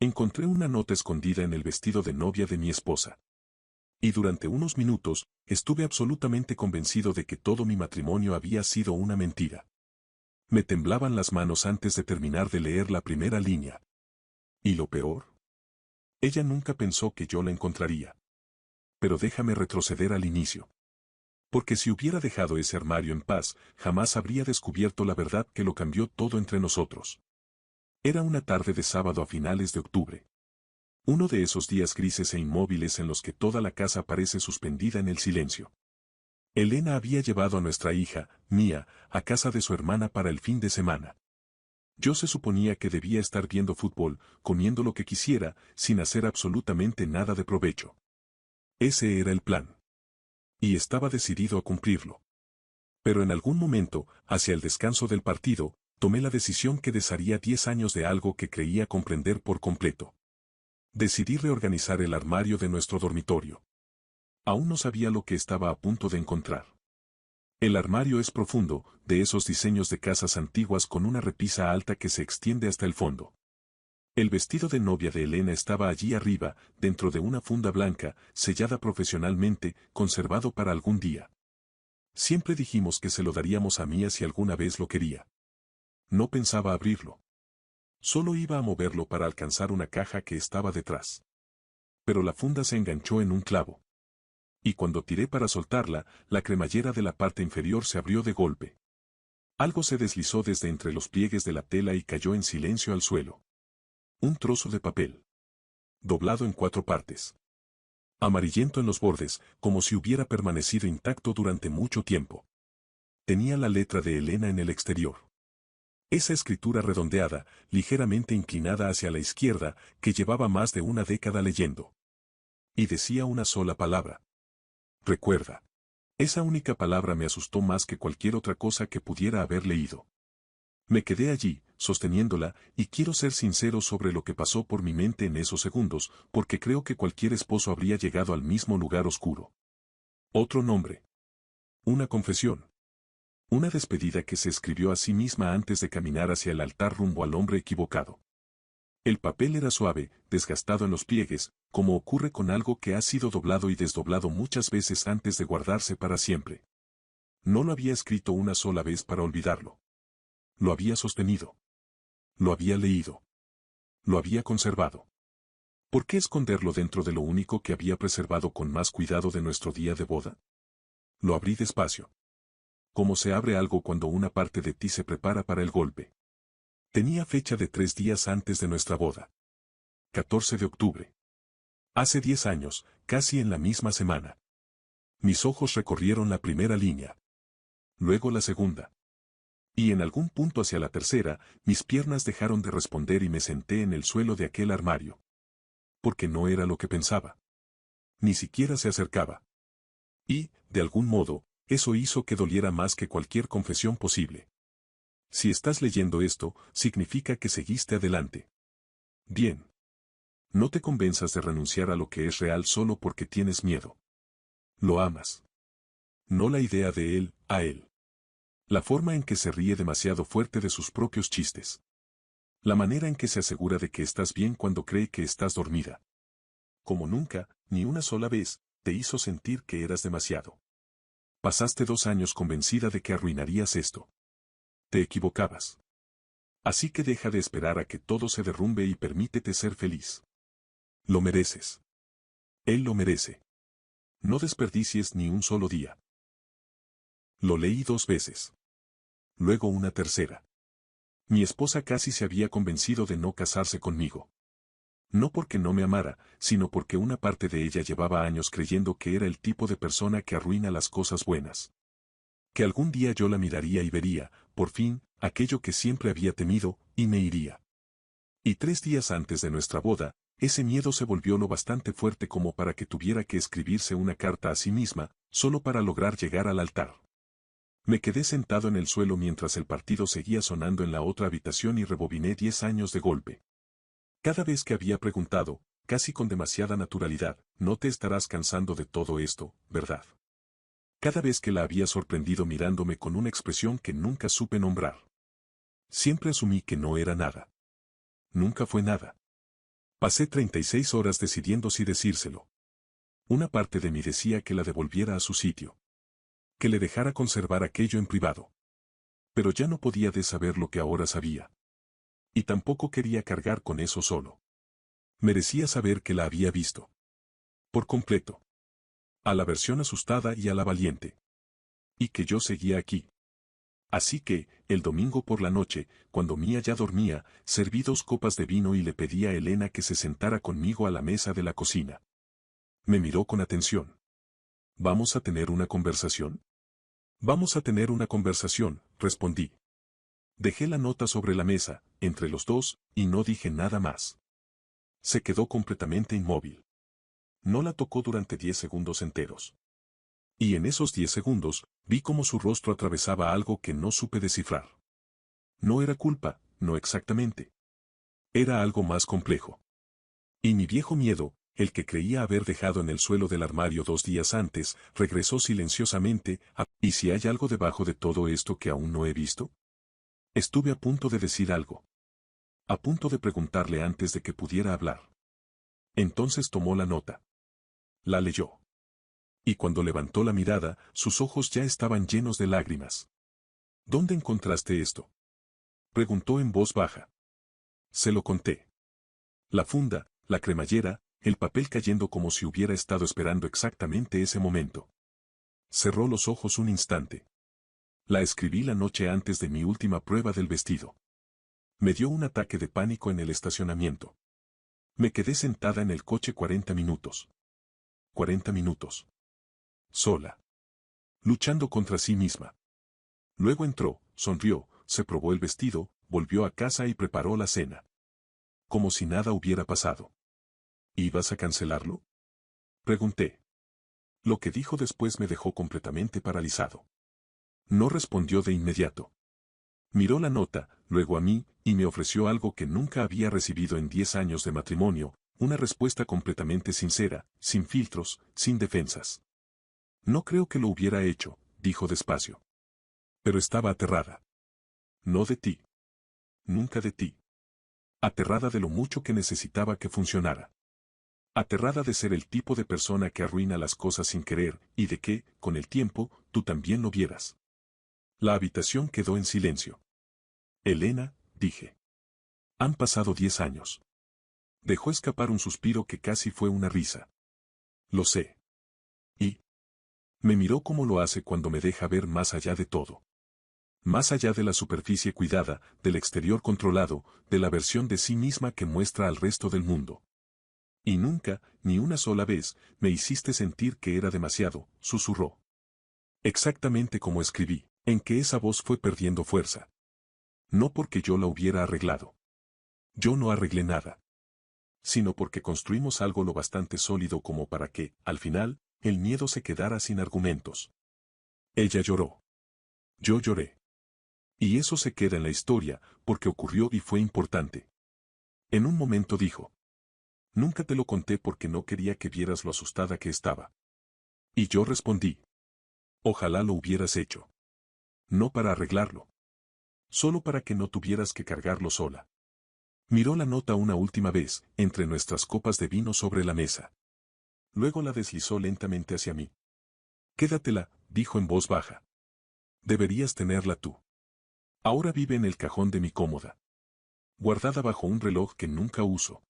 Encontré una nota escondida en el vestido de novia de mi esposa. Y durante unos minutos, estuve absolutamente convencido de que todo mi matrimonio había sido una mentira. Me temblaban las manos antes de terminar de leer la primera línea. ¿Y lo peor? Ella nunca pensó que yo la encontraría. Pero déjame retroceder al inicio. Porque si hubiera dejado ese armario en paz, jamás habría descubierto la verdad que lo cambió todo entre nosotros. Era una tarde de sábado a finales de octubre. Uno de esos días grises e inmóviles en los que toda la casa parece suspendida en el silencio. Elena había llevado a nuestra hija, Mía, a casa de su hermana para el fin de semana. Yo se suponía que debía estar viendo fútbol, comiendo lo que quisiera, sin hacer absolutamente nada de provecho. Ese era el plan. Y estaba decidido a cumplirlo. Pero en algún momento, hacia el descanso del partido, tomé la decisión que desharía 10 años de algo que creía comprender por completo. Decidí reorganizar el armario de nuestro dormitorio. Aún no sabía lo que estaba a punto de encontrar. El armario es profundo, de esos diseños de casas antiguas con una repisa alta que se extiende hasta el fondo. El vestido de novia de Elena estaba allí arriba, dentro de una funda blanca, sellada profesionalmente, conservado para algún día. Siempre dijimos que se lo daríamos a Mía si alguna vez lo quería. No pensaba abrirlo. Solo iba a moverlo para alcanzar una caja que estaba detrás. Pero la funda se enganchó en un clavo. Y cuando tiré para soltarla, la cremallera de la parte inferior se abrió de golpe. Algo se deslizó desde entre los pliegues de la tela y cayó en silencio al suelo. Un trozo de papel. Doblado en 4 partes. Amarillento en los bordes, como si hubiera permanecido intacto durante mucho tiempo. Tenía la letra de Elena en el exterior. Esa escritura redondeada, ligeramente inclinada hacia la izquierda, que llevaba más de una década leyendo. Y decía una sola palabra. Recuerda. Esa única palabra me asustó más que cualquier otra cosa que pudiera haber leído. Me quedé allí, sosteniéndola, y quiero ser sincero sobre lo que pasó por mi mente en esos segundos, porque creo que cualquier esposo habría llegado al mismo lugar oscuro. Otro nombre. Una confesión. Una despedida que se escribió a sí misma antes de caminar hacia el altar rumbo al hombre equivocado. El papel era suave, desgastado en los pliegues, como ocurre con algo que ha sido doblado y desdoblado muchas veces antes de guardarse para siempre. No lo había escrito una sola vez para olvidarlo. Lo había sostenido. Lo había leído. Lo había conservado. ¿Por qué esconderlo dentro de lo único que había preservado con más cuidado de nuestro día de boda? Lo abrí despacio. Como se abre algo cuando una parte de ti se prepara para el golpe. Tenía fecha de 3 días antes de nuestra boda. 14 de octubre. Hace 10 años, casi en la misma semana. Mis ojos recorrieron la primera línea. Luego la segunda. Y en algún punto hacia la tercera, mis piernas dejaron de responder y me senté en el suelo de aquel armario. Porque no era lo que pensaba. Ni siquiera se acercaba. Y, de algún modo, eso hizo que doliera más que cualquier confesión posible. Si estás leyendo esto, significa que seguiste adelante. Bien. No te convenzas de renunciar a lo que es real solo porque tienes miedo. Lo amas. No la idea de él, a él. La forma en que se ríe demasiado fuerte de sus propios chistes. La manera en que se asegura de que estás bien cuando cree que estás dormida. Como nunca, ni una sola vez, te hizo sentir que eras demasiado. Pasaste 2 años convencida de que arruinarías esto. Te equivocabas. Así que deja de esperar a que todo se derrumbe y permítete ser feliz. Lo mereces. Él lo merece. No desperdicies ni un solo día. Lo leí 2 veces. Luego una tercera. Mi esposa casi se había convencido de no casarse conmigo. No porque no me amara, sino porque una parte de ella llevaba años creyendo que era el tipo de persona que arruina las cosas buenas. Que algún día yo la miraría y vería, por fin, aquello que siempre había temido, y me iría. Y 3 días antes de nuestra boda, ese miedo se volvió lo bastante fuerte como para que tuviera que escribirse una carta a sí misma, solo para lograr llegar al altar. Me quedé sentado en el suelo mientras el partido seguía sonando en la otra habitación y rebobiné 10 años de golpe. Cada vez que había preguntado, casi con demasiada naturalidad, no te estarás cansando de todo esto, ¿verdad? Cada vez que la había sorprendido mirándome con una expresión que nunca supe nombrar. Siempre asumí que no era nada. Nunca fue nada. Pasé 36 horas decidiendo si decírselo. Una parte de mí decía que la devolviera a su sitio. Que le dejara conservar aquello en privado. Pero ya no podía de saber lo que ahora sabía. Y tampoco quería cargar con eso solo. Merecía saber que la había visto. Por completo. A la versión asustada y a la valiente. Y que yo seguía aquí. Así que, el domingo por la noche, cuando Mía ya dormía, serví 2 copas de vino y le pedí a Elena que se sentara conmigo a la mesa de la cocina. Me miró con atención. ¿Vamos a tener una conversación? Vamos a tener una conversación, respondí. Dejé la nota sobre la mesa, entre los dos, y no dije nada más. Se quedó completamente inmóvil. No la tocó durante 10 segundos enteros. Y en esos 10 segundos, vi cómo su rostro atravesaba algo que no supe descifrar. No era culpa, no exactamente. Era algo más complejo. Y mi viejo miedo, el que creía haber dejado en el suelo del armario 2 días antes, regresó silenciosamente ¿y si hay algo debajo de todo esto que aún no he visto? Estuve a punto de decir algo. A punto de preguntarle antes de que pudiera hablar. Entonces tomó la nota. La leyó. Y cuando levantó la mirada, sus ojos ya estaban llenos de lágrimas. ¿Dónde encontraste esto? Preguntó en voz baja. Se lo conté. La funda, la cremallera, el papel cayendo como si hubiera estado esperando exactamente ese momento. Cerró los ojos un instante. La escribí la noche antes de mi última prueba del vestido. Me dio un ataque de pánico en el estacionamiento. Me quedé sentada en el coche 40 minutos. 40 minutos. Sola. Luchando contra sí misma. Luego entró, sonrió, se probó el vestido, volvió a casa y preparó la cena. Como si nada hubiera pasado. ¿Ibas a cancelarlo? Pregunté. Lo que dijo después me dejó completamente paralizado. No respondió de inmediato. Miró la nota, luego a mí, y me ofreció algo que nunca había recibido en 10 años de matrimonio, una respuesta completamente sincera, sin filtros, sin defensas. No creo que lo hubiera hecho, dijo despacio. Pero estaba aterrada. No de ti. Nunca de ti. Aterrada de lo mucho que necesitaba que funcionara. Aterrada de ser el tipo de persona que arruina las cosas sin querer, y de que, con el tiempo, tú también lo vieras. La habitación quedó en silencio. Elena, dije. Han pasado 10 años. Dejó escapar un suspiro que casi fue una risa. Lo sé. Y me miró como lo hace cuando me deja ver más allá de todo. Más allá de la superficie cuidada, del exterior controlado, de la versión de sí misma que muestra al resto del mundo. Y nunca, ni una sola vez, me hiciste sentir que era demasiado, susurró. Exactamente como escribí, en que esa voz fue perdiendo fuerza. No porque yo la hubiera arreglado. Yo no arreglé nada. Sino porque construimos algo lo bastante sólido como para que, al final, el miedo se quedara sin argumentos. Ella lloró. Yo lloré. Y eso se queda en la historia, porque ocurrió y fue importante. En un momento dijo. Nunca te lo conté porque no quería que vieras lo asustada que estaba. Y yo respondí. Ojalá lo hubieras hecho. No para arreglarlo. Solo para que no tuvieras que cargarlo sola. Miró la nota una última vez, entre nuestras copas de vino sobre la mesa. Luego la deslizó lentamente hacia mí. Quédatela, dijo en voz baja. Deberías tenerla tú. Ahora vive en el cajón de mi cómoda. Guardada bajo un reloj que nunca uso.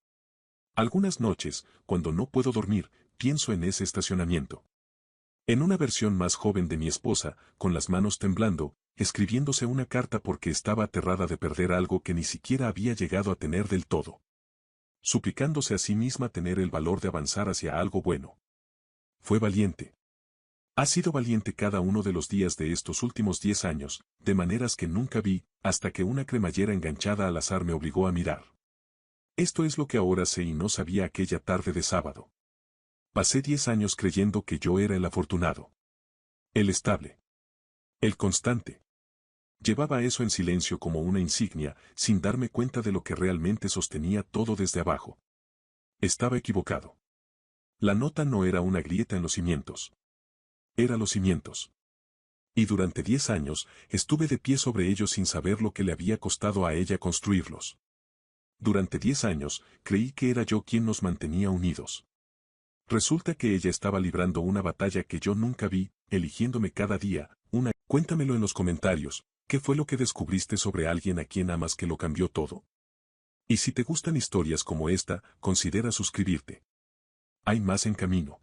Algunas noches, cuando no puedo dormir, pienso en ese estacionamiento. En una versión más joven de mi esposa, con las manos temblando, escribiéndose una carta porque estaba aterrada de perder algo que ni siquiera había llegado a tener del todo. Suplicándose a sí misma tener el valor de avanzar hacia algo bueno. Fue valiente. Ha sido valiente cada uno de los días de estos últimos 10 años, de maneras que nunca vi, hasta que una cremallera enganchada al azar me obligó a mirar. Esto es lo que ahora sé y no sabía aquella tarde de sábado. Pasé 10 años creyendo que yo era el afortunado. El estable. El constante. Llevaba eso en silencio como una insignia, sin darme cuenta de lo que realmente sostenía todo desde abajo. Estaba equivocado. La nota no era una grieta en los cimientos. Era los cimientos. Y durante 10 años, estuve de pie sobre ellos sin saber lo que le había costado a ella construirlos. Durante 10 años, creí que era yo quien nos mantenía unidos. Resulta que ella estaba librando una batalla que yo nunca vi, eligiéndome cada día, una. Cuéntamelo en los comentarios, ¿qué fue lo que descubriste sobre alguien a quien amas que lo cambió todo? Y si te gustan historias como esta, considera suscribirte. Hay más en camino.